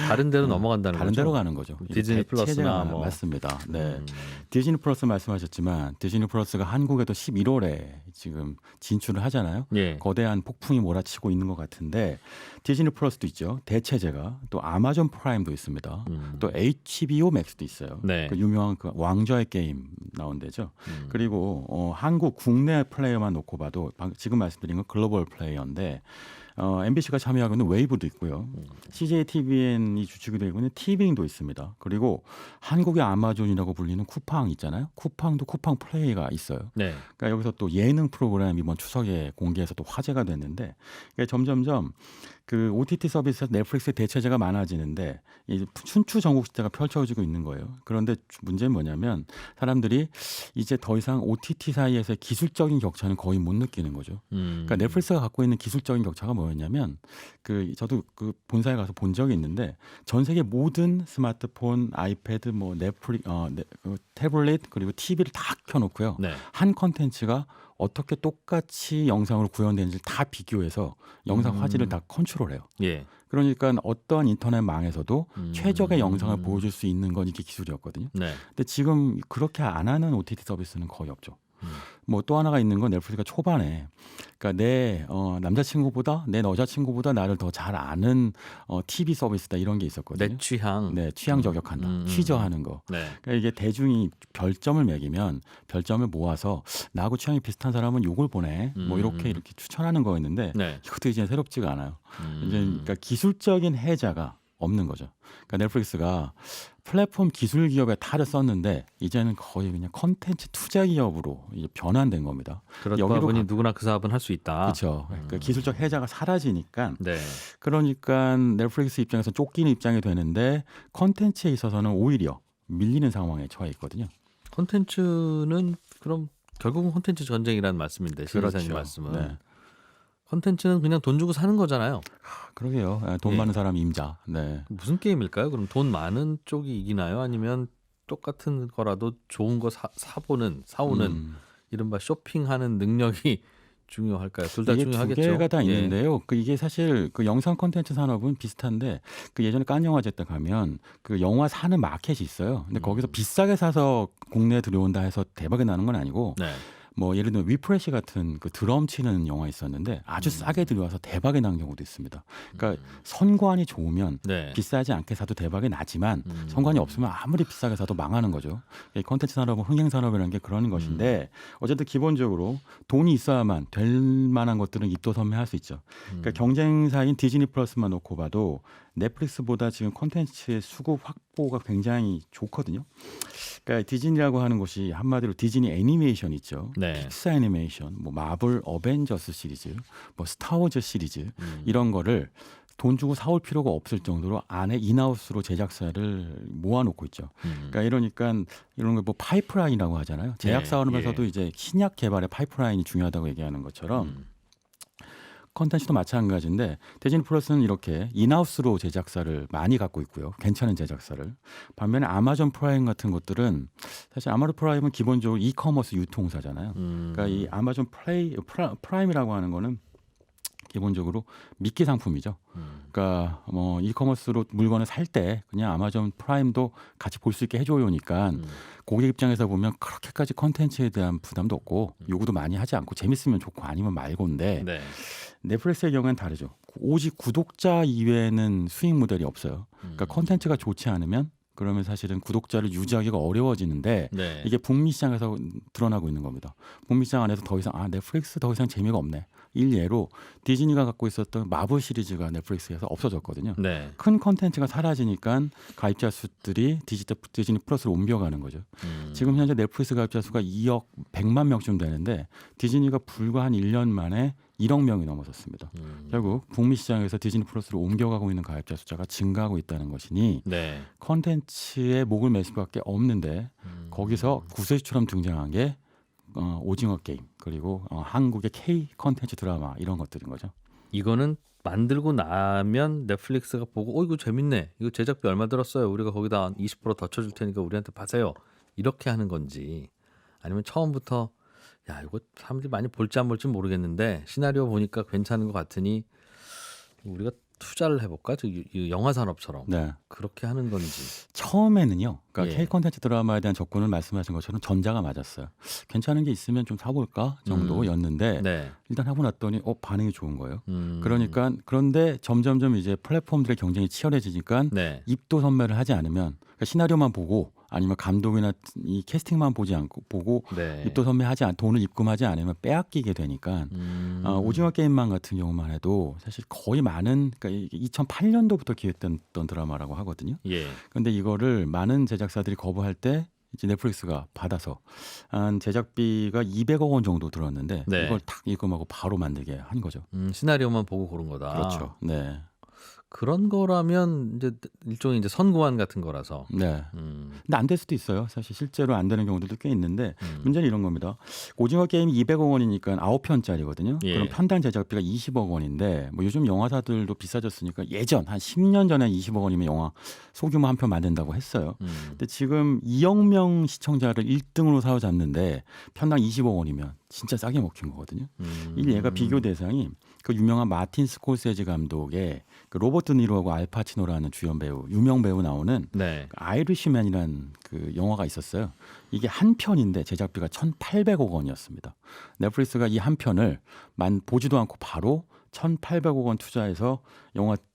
Speaker 1: 다른 데로 넘어간다는
Speaker 3: 다른
Speaker 1: 거죠?
Speaker 3: 데로 가는 거죠.
Speaker 1: 디즈니
Speaker 3: 이게
Speaker 1: 플러스나
Speaker 3: 대체제가
Speaker 1: 뭐.
Speaker 3: 맞습니다. 네.
Speaker 1: 음.
Speaker 3: 디즈니 플러스 말씀하셨지만 디즈니 플러스가 한국에도 11월에 지금 진출을 하잖아요.
Speaker 1: 예.
Speaker 3: 거대한 폭풍이 몰아치고 있는 것 같은데 디즈니 플러스도 있죠. 대체제가 또 아마존 프라임도 있습니다. 또 HBO 맥스도 있어요.
Speaker 1: 네.
Speaker 3: 그 유명한 그 왕좌의 게임 나온 데죠. 그리고 한국 국내 플레이어만 놓고 봐도 지금 말씀드린 건 글로벌 플레이어인데 MBC가 참여하고 있는 웨이브도 있고요. CJ TVN이 주축이 되고 있는 티빙도 있습니다. 그리고 한국의 아마존이라고 불리는 쿠팡 있잖아요. 쿠팡도 쿠팡 플레이가 있어요.
Speaker 1: 네.
Speaker 3: 그러니까 여기서 또 예능 프로그램 이번 추석에 공개해서 또 화제가 됐는데 그러니까 점점점 그 OTT 서비스에서 넷플릭스의 대체제가 많아지는데 이제 춘추 전국 시대가 펼쳐지고 있는 거예요. 그런데 문제는 뭐냐면 사람들이 이제 더 이상 OTT 사이에서의 기술적인 격차는 거의 못 느끼는 거죠. 그러니까 넷플릭스가 갖고 있는 기술적인 격차가 뭐였냐면 그 저도 그 본사에 가서 본 적이 있는데 전 세계 모든 스마트폰, 아이패드, 뭐 그 태블릿 그리고 TV를 다 켜놓고요.
Speaker 1: 네.
Speaker 3: 한 컨텐츠가 어떻게 똑같이 영상으로 구현되는지 다 비교해서 영상 화질을 다 컨트롤해요.
Speaker 1: 예.
Speaker 3: 그러니까 어떠한 인터넷망에서도 최적의 영상을 보여줄 수 있는 건 이게 기술이었거든요.
Speaker 1: 네.
Speaker 3: 근데 지금 그렇게 안 하는 OTT 서비스는 거의 없죠. 뭐 또 하나가 있는 건 넷플릭스가 초반에 그러니까 내 남자친구보다 내 여자친구보다 나를 더 잘 아는 TV 서비스다 이런 게 있었거든요.
Speaker 1: 내 취향.
Speaker 3: 네, 취향 저격한다. 취저하는 거.
Speaker 1: 네.
Speaker 3: 그러니까 이게 대중이 별점을 매기면 별점을 모아서 나하고 취향이 비슷한 사람은 요걸 보내. 뭐 이렇게 추천하는 거였는데
Speaker 1: 네.
Speaker 3: 이것도 이제 새롭지가 않아요. 이제 그러니까 기술적인 해자가 없는 거죠. 그러니까 넷플릭스가 플랫폼 기술 기업의 탈을 썼는데 이제는 거의 그냥 컨텐츠 투자 기업으로 이제 변환된 겁니다.
Speaker 1: 그러다
Speaker 3: 여기로
Speaker 1: 보니 누구나 그 사업은 할 수 있다.
Speaker 3: 그렇죠. 그 기술적 해자가 사라지니까
Speaker 1: 네.
Speaker 3: 그러니까 넷플릭스 입장에서 쫓기는 입장이 되는데 컨텐츠에 있어서는 오히려 밀리는 상황에 처해 있거든요.
Speaker 1: 콘텐츠는 그럼 결국은 콘텐츠 전쟁이라는 말씀인데 신
Speaker 3: 그렇죠.
Speaker 1: 이사님 말씀은
Speaker 3: 네.
Speaker 1: 콘텐츠는 그냥 돈 주고 사는 거잖아요.
Speaker 3: 그러게요. 돈
Speaker 1: 예.
Speaker 3: 많은 사람 임자. 네.
Speaker 1: 무슨 게임일까요? 그럼 돈 많은 쪽이 이기나요? 아니면 똑같은 거라도 좋은 거 사오는 이른바 쇼핑하는 능력이 중요할까요? 둘 다
Speaker 3: 이게
Speaker 1: 중요하겠죠.
Speaker 3: 두 개가 다
Speaker 1: 예.
Speaker 3: 있는데요. 이게 사실 그 영상 콘텐츠 산업은 비슷한데 그 예전에 깐 영화제 때 가면 그 영화 사는 마켓이 있어요. 근데 거기서 비싸게 사서 국내에 들여온다 해서 대박이 나는 건 아니고
Speaker 1: 네.
Speaker 3: 뭐 예를 들면 위프레시 같은 그 드럼 치는 영화 있었는데 아주 싸게 들여와서 대박이 난 경우도 있습니다. 그러니까 선관이 좋으면
Speaker 1: 네.
Speaker 3: 비싸지 않게 사도 대박이 나지만 선관이 없으면 아무리 비싸게 사도 망하는 거죠. 이 콘텐츠 산업은 흥행 산업이라는 게 그런 것인데 어쨌든 기본적으로 돈이 있어야만 될 만한 것들은 입도선매할 수 있죠. 그러니까 경쟁사인 디즈니 플러스만 놓고 봐도 넷플릭스보다 지금 콘텐츠의 수급 확보가 굉장히 좋거든요. 그러니까 디즈니라고 하는 곳이 한마디로 디즈니 애니메이션 있죠.
Speaker 1: 네.
Speaker 3: 픽사 애니메이션, 뭐 마블 어벤져스 시리즈, 뭐 스타워즈 시리즈 이런 거를 돈 주고 사올 필요가 없을 정도로 안에 인하우스로 제작사를 모아놓고 있죠. 그러니까 이러니까 이런 거 뭐 파이프라인이라고 하잖아요. 제약 사업에서도
Speaker 1: 예.
Speaker 3: 이제 신약 개발의 파이프라인이 중요하다고 얘기하는 것처럼. 컨텐츠도 마찬가지인데 디즈니 플러스는 이렇게 인하우스로 제작사를 많이 갖고 있고요. 괜찮은 제작사를. 반면에 아마존 프라임 같은 것들은 사실 아마존 프라임은 기본적으로 이커머스 유통사잖아요. 그러니까 이 아마존 프라임이라고 하는 거는 기본적으로 미끼 상품이죠. 그러니까 뭐 이커머스로 물건을 살 때 그냥 아마존 프라임도 같이 볼 수 있게 해줘요니까 고객 입장에서 보면 그렇게까지 컨텐츠에 대한 부담도 없고 요구도 많이 하지 않고 재밌으면 좋고 아니면 말고인데
Speaker 1: 네.
Speaker 3: 넷플릭스의 경우는 다르죠. 오직 구독자 이외에는 수익 모델이 없어요. 그러니까 컨텐츠가 좋지 않으면 그러면 사실은 구독자를 유지하기가 어려워지는데
Speaker 1: 네.
Speaker 3: 이게 북미 시장에서 드러나고 있는 겁니다. 북미 시장 안에서 더 이상 넷플릭스 더 이상 재미가 없네. 일예로 디즈니가 갖고 있었던 마블 시리즈가 넷플릭스에서 없어졌거든요.
Speaker 1: 네.
Speaker 3: 큰 컨텐츠가 사라지니까 가입자 수들이 디즈니 플러스로 옮겨가는 거죠. 지금 현재 넷플릭스 가입자 수가 2억 100만 명쯤 되는데 디즈니가 불과 한 1년 만에 1억 명이 넘어섰습니다. 결국 북미 시장에서 디즈니 플러스로 옮겨가고 있는 가입자 숫자가 증가하고 있다는 것이니
Speaker 1: 네.
Speaker 3: 컨텐츠에 목을 맬 수밖에 없는데 거기서 구세주처럼 등장한 게 오징어 게임 그리고 한국의 K 컨텐츠 드라마 이런 것들인 거죠.
Speaker 1: 이거는 만들고 나면 넷플릭스가 보고 이거 재밌네. 이거 제작비 얼마 들었어요. 우리가 거기다 20%더 쳐줄 테니까 우리한테 파세요. 이렇게 하는 건지 아니면 처음부터 야 이거 사람들이 많이 볼지 안 볼지 모르겠는데 시나리오 보니까 괜찮은 것 같으니 우리가 투자를 해볼까? 이 영화 산업처럼
Speaker 3: 네.
Speaker 1: 그렇게 하는 건지.
Speaker 3: 처음에는요. 그러니까
Speaker 1: 예.
Speaker 3: K 컨텐츠 드라마에 대한 접근을 말씀하신 것처럼 전자가 맞았어요. 괜찮은 게 있으면 좀 사볼까 정도였는데
Speaker 1: 네.
Speaker 3: 일단 하고 났더니 반응이 좋은 거예요.
Speaker 1: 음.
Speaker 3: 그러니까 그런데 점점점 이제 플랫폼들의 경쟁이 치열해지니까
Speaker 1: 네.
Speaker 3: 입도 선매를 하지 않으면 그러니까 시나리오만 보고 아니면 감독이나 이 캐스팅만 보지 않고 보고
Speaker 1: 네.
Speaker 3: 입도 선매하지 돈을 입금하지 않으면 빼앗기게 되니까 오징어 게임만 같은 경우만 해도 사실 거의 많은 그러니까 2008년도부터 기획됐던 드라마라고 하거든요.
Speaker 1: 예.
Speaker 3: 그런데 이거를 많은 제작사들이 거부할 때 이제 넷플릭스가 받아서 한 제작비가 200억 원 정도 들었는데
Speaker 1: 네.
Speaker 3: 이걸 탁 입금하고 바로 만들게 한 거죠.
Speaker 1: 시나리오만 보고 고른 거다.
Speaker 3: 그렇죠. 네.
Speaker 1: 그런 거라면 이제 일종의 이제 선고안 같은 거라서.
Speaker 3: 네. 근데 안 될 수도 있어요. 사실 실제로 안 되는 경우들도 꽤 있는데 문제는 이런 겁니다. 오징어 게임이 200억 원이니까 9편짜리거든요.
Speaker 1: 예.
Speaker 3: 그럼 편당 제작비가 20억 원인데 뭐 요즘 영화사들도 비싸졌으니까 예전 한 10년 전에 20억 원이면 영화 소규모 한 편 만든다고 했어요. 근데 지금 2억 명 시청자를 1등으로 사로잡는데 편당 20억 원이면 진짜 싸게 먹힌 거거든요. 이 얘가 비교 대상이 그 유명한 마틴 스콜세지 감독의 그 로버트 니로하고 알파치노라는 주연 배우, 유명 배우 나오는
Speaker 1: 네.
Speaker 3: 아이리시맨이라는 그 영화가 있었어요. 이게 한 편인데 제작비가 1,800억 원이었습니다. 넷플릭스가 이 한 편을 보지도 않고 바로 1,800억 원 투자해서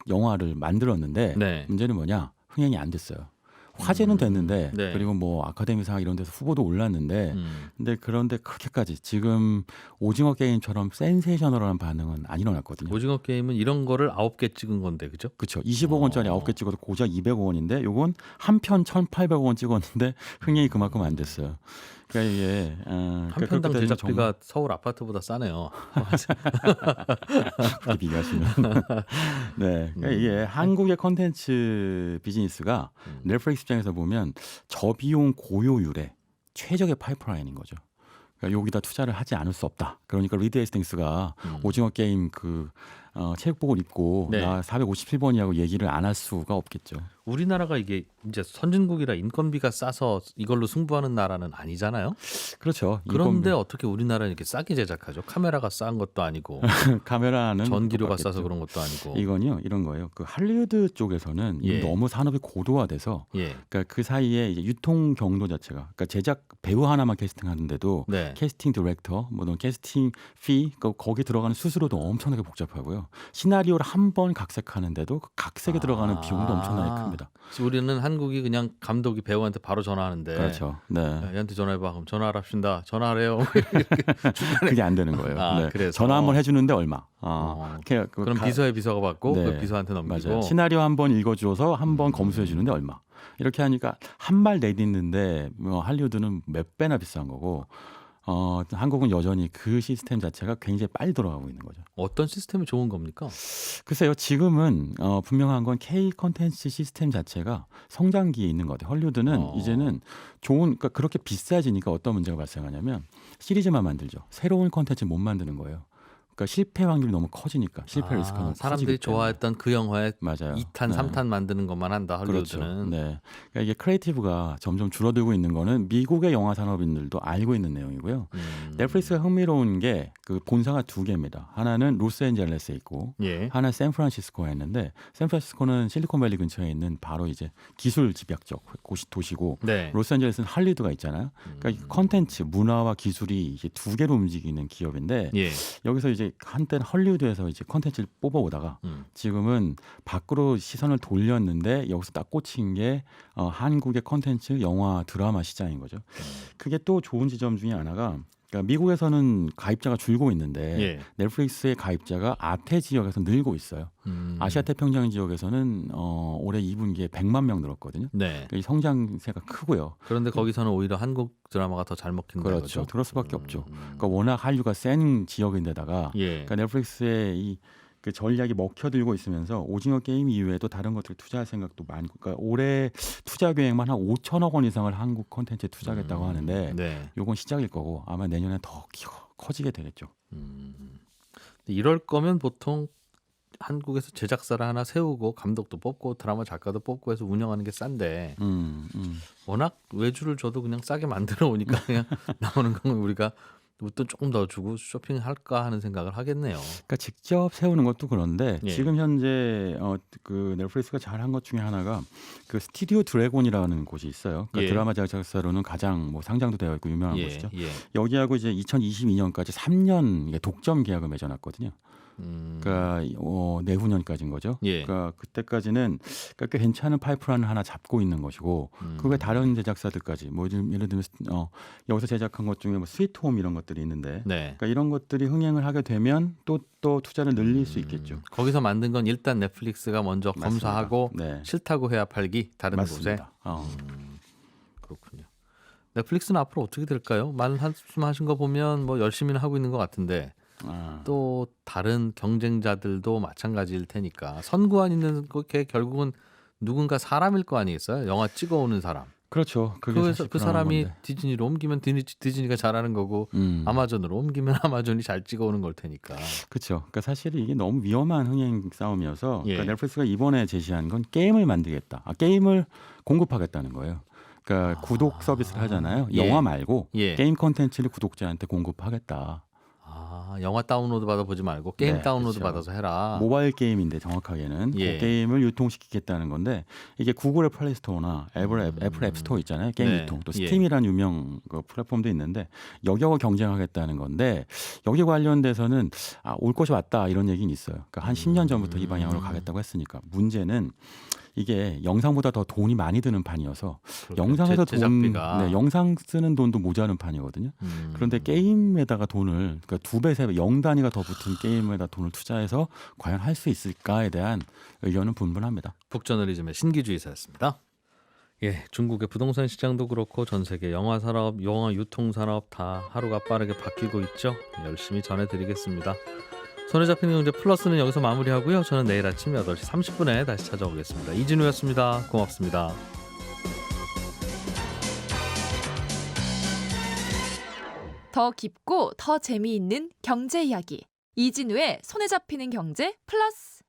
Speaker 3: 영화를 만들었는데
Speaker 1: 네.
Speaker 3: 문제는 뭐냐? 흥행이 안 됐어요. 화제는 됐는데
Speaker 1: 네.
Speaker 3: 그리고 뭐 아카데미상 이런 데서 후보도 올랐는데 근데 그런데 그렇게까지 지금 오징어 게임처럼 센세이셔널한 반응은 안 일어났거든요.
Speaker 1: 오징어 게임은 이런 거를 9개 찍은 건데 그죠?
Speaker 3: 그렇죠. 20억 원짜리 9개 찍어도 고작 200억 원인데 요건 한 편 1,800억 원 찍었는데 흥행이 그만큼 안 됐어요. 그러니까 이게
Speaker 1: 한 편당 제작비가 서울 아파트보다 싸네요.
Speaker 3: 그렇게 비교하시면 네, 그러니까 이게 한국의 컨텐츠 비즈니스가 넷플릭스 입장에서 보면 저비용 고효율의 최적의 파이프라인인 거죠. 그러니까 여기다 투자를 하지 않을 수 없다. 그러니까 리드 헤스팅스가 오징어 게임 체육복을 입고
Speaker 1: 네.
Speaker 3: 나 457번이라고 얘기를 안 할 수가 없겠죠.
Speaker 1: 우리나라가 이게 이제 선진국이라 인건비가 싸서 이걸로 승부하는 나라는 아니잖아요.
Speaker 3: 그렇죠.
Speaker 1: 그런데 어떻게 우리나라는 이렇게 싸게 제작하죠? 카메라가 싼 것도 아니고
Speaker 3: 카메라는
Speaker 1: 전기료가
Speaker 3: 똑같겠죠.
Speaker 1: 싸서 그런 것도 아니고.
Speaker 3: 이건요 이런 거예요. 그 할리우드 쪽에서는
Speaker 1: 예.
Speaker 3: 너무 산업이 고도화돼서
Speaker 1: 예.
Speaker 3: 그러니까 그 사이에 이제 유통 경로 자체가 그러니까 제작 배우 하나만 캐스팅하는데도
Speaker 1: 네.
Speaker 3: 캐스팅 디렉터, 뭐 캐스팅 피 거기 들어가는 수수료도 엄청나게 복잡하고요. 시나리오를 한 번 각색하는데도 그 각색에 들어가는 비용도 엄청나게 큽니다.
Speaker 1: 우리는 한국이 그냥 감독이 배우한테 바로 전화하는데
Speaker 3: 그렇죠. 네.
Speaker 1: 야, 얘한테 전화해봐. 그럼 전화를 합시다. 전화하래요.
Speaker 3: 그게 안 되는 거예요.
Speaker 1: 아,
Speaker 3: 네.
Speaker 1: 그래서.
Speaker 3: 전화 한번 해주는데 얼마?
Speaker 1: 그럼 비서의 비서가 받고
Speaker 3: 네.
Speaker 1: 그 비서한테 넘기고.
Speaker 3: 맞아요. 시나리오 한 번 읽어주어서 한 번 검수해 주는데 얼마? 이렇게 하니까 한 말 내딛는데 뭐 할리우드는 몇 배나 비싼 거고 한국은 여전히 그 시스템 자체가 굉장히 빨리 돌아가고 있는 거죠.
Speaker 1: 어떤 시스템이 좋은 겁니까?
Speaker 3: 글쎄요, 지금은 분명한 건 K 컨텐츠 시스템 자체가 성장기에 있는 것 같아요. 헐리우드는 이제는 그러니까 그렇게 비싸지니까 어떤 문제가 발생하냐면 시리즈만 만들죠. 새로운 컨텐츠 못 만드는 거예요. 그러니까 실패 확률이 너무 커지니까 실패 리스크가 너무
Speaker 1: 사람들이
Speaker 3: 커지기 때문에.
Speaker 1: 좋아했던 그 영화에
Speaker 3: 맞아요.
Speaker 1: 2탄,
Speaker 3: 네.
Speaker 1: 3탄 만드는 것만 한다.
Speaker 3: 그렇죠.
Speaker 1: 할리우드는.
Speaker 3: 네. 그러니까 이게 크리에이티브가 점점 줄어들고 있는 거는 미국의 영화 산업인들도 알고 있는 내용이고요. 넷플릭스가 흥미로운 게 그 본사가 두 개입니다. 하나는 로스앤젤레스에 있고
Speaker 1: 예.
Speaker 3: 하나는 샌프란시스코에 있는데 샌프란시스코는 실리콘밸리 근처에 있는 바로 이제 기술 집약적 도시고
Speaker 1: 네.
Speaker 3: 로스앤젤레스는 할리우드가 있잖아요. 그러니까 이 컨텐츠, 문화와 기술이 이제 두 개로 움직이는 기업인데
Speaker 1: 예.
Speaker 3: 여기서 이제 한때는 헐리우드에서 이제 컨텐츠를 뽑아오다가 지금은 밖으로 시선을 돌렸는데 여기서 딱 꽂힌 게 한국의 컨텐츠, 영화, 드라마 시장인 거죠. 그게 또 좋은 지점 중에 하나가 그러니까 미국에서는 가입자가 줄고 있는데
Speaker 1: 예.
Speaker 3: 넷플릭스의 가입자가 아태 지역에서 늘고 있어요. 아시아 태평양 지역에서는 올해 2분기에 100만 명 늘었거든요.
Speaker 1: 네.
Speaker 3: 이 성장세가 크고요.
Speaker 1: 그런데 거기서는 오히려 한국 드라마가 더 잘 먹히는
Speaker 3: 그렇죠.
Speaker 1: 거죠.
Speaker 3: 그럴 수밖에 없죠. 그러니까 워낙 한류가 센 지역인데다가
Speaker 1: 예.
Speaker 3: 그러니까 넷플릭스의 이 그 전략이 먹혀들고 있으면서 오징어 게임 이외에도 다른 것들 투자할 생각도 많고, 그러니까 올해 투자 계획만 한 5천억 원 이상을 한국 콘텐츠에 투자하겠다고 하는데,
Speaker 1: 네.
Speaker 3: 요건 시작일 거고 아마 내년에 더 커지게 되겠죠.
Speaker 1: 이럴 거면 보통 한국에서 제작사를 하나 세우고 감독도 뽑고 드라마 작가도 뽑고 해서 운영하는 게 싼데 워낙 외주를 줘도 그냥 싸게 만들어 오니까 그냥 나오는 건 우리가 또 조금 더 주고 쇼핑할까 하는 생각을 하겠네요.
Speaker 3: 그러니까 직접 세우는 것도 그런데
Speaker 1: 예.
Speaker 3: 지금 현재 그 넷플릭스가 잘한 것 중에 하나가 그 스튜디오 드래곤이라는 곳이 있어요. 그러니까
Speaker 1: 예.
Speaker 3: 드라마 제작사로는 가장 뭐 상장도 되어 있고 유명한
Speaker 1: 예.
Speaker 3: 곳이죠.
Speaker 1: 예.
Speaker 3: 여기하고 이제 2022년까지 3년 독점 계약을 맺어놨거든요. 그러니까 내후년까지인 거죠.
Speaker 1: 예.
Speaker 3: 그러니까 그때까지는 그러니까 꽤 괜찮은 파이프라인을 하나 잡고 있는 것이고 그게 다른 제작사들까지 뭐 예를 들면 여기서 제작한 것 중에 뭐 스위트홈 이런 것들이 있는데
Speaker 1: 네.
Speaker 3: 그러니까 이런 것들이 흥행을 하게 되면 또 투자를 늘릴 수 있겠죠.
Speaker 1: 거기서 만든 건 일단 넷플릭스가 먼저
Speaker 3: 맞습니다.
Speaker 1: 검사하고
Speaker 3: 네.
Speaker 1: 싫다고 해야 팔기 다른
Speaker 3: 맞습니다.
Speaker 1: 그렇군요. 넷플릭스는 앞으로 어떻게 될까요? 말씀하신 거 보면 뭐 열심히는 하고 있는 것 같은데 또 다른 경쟁자들도 마찬가지일 테니까 선구안 있는 게 결국은 누군가 사람일 거 아니겠어요? 영화 찍어오는 사람.
Speaker 3: 그렇죠. 그게
Speaker 1: 그래서
Speaker 3: 사실
Speaker 1: 그
Speaker 3: 불안한
Speaker 1: 사람이
Speaker 3: 건데.
Speaker 1: 디즈니로 옮기면 디즈니가 잘하는 거고 아마존으로 옮기면 아마존이 잘 찍어오는 걸 테니까.
Speaker 3: 그렇죠. 그러니까 사실 이게 너무 위험한 흥행 싸움이어서
Speaker 1: 예.
Speaker 3: 그러니까 넷플릭스가 이번에 제시한 건 게임을 만들겠다. 게임을 공급하겠다는 거예요. 그러니까 구독 서비스를 하잖아요.
Speaker 1: 예.
Speaker 3: 영화 말고
Speaker 1: 예.
Speaker 3: 게임 콘텐츠를 구독자한테 공급하겠다.
Speaker 1: 영화 다운로드 받아보지 말고 게임
Speaker 3: 네,
Speaker 1: 다운로드
Speaker 3: 그렇죠.
Speaker 1: 받아서 해라.
Speaker 3: 모바일 게임인데 정확하게는
Speaker 1: 예.
Speaker 3: 그 게임을 유통시키겠다는 건데 이게 구글의 플레이스토어나 애플 앱스토어 있잖아요. 게임
Speaker 1: 네.
Speaker 3: 유통. 또
Speaker 1: 예.
Speaker 3: 스팀이라는 유명 그 플랫폼도 있는데 여기하고 경쟁하겠다는 건데 여기 관련돼서는 올 것이 왔다 이런 얘기는 있어요. 그러니까 한 10년 전부터 이 방향으로 가겠다고 했으니까 문제는 이게 영상보다 더 돈이 많이 드는 판이어서 영상에서
Speaker 1: 제작비가.
Speaker 3: 영상 쓰는 돈도 모자른 판이거든요. 그런데 게임에다가 돈을 그러니까 2배, 3배, 0 단위가 더 붙은 게임에다 돈을 투자해서 과연 할 수 있을까에 대한 의견은 분분합니다.
Speaker 1: 북저널리즘의 신기주의사였습니다. 예, 중국의 부동산 시장도 그렇고 전 세계 영화 산업, 영화 유통 산업 다 하루가 빠르게 바뀌고 있죠. 열심히 전해드리겠습니다. 손에 잡히는 경제 플러스는 여기서 마무리하고요. 저는 내일 아침 8시 30분에 다시 찾아오겠습니다. 이진우였습니다. 고맙습니다.
Speaker 4: 더 깊고 더 재미있는 경제 이야기 이진우의 손에 잡히는 경제 플러스.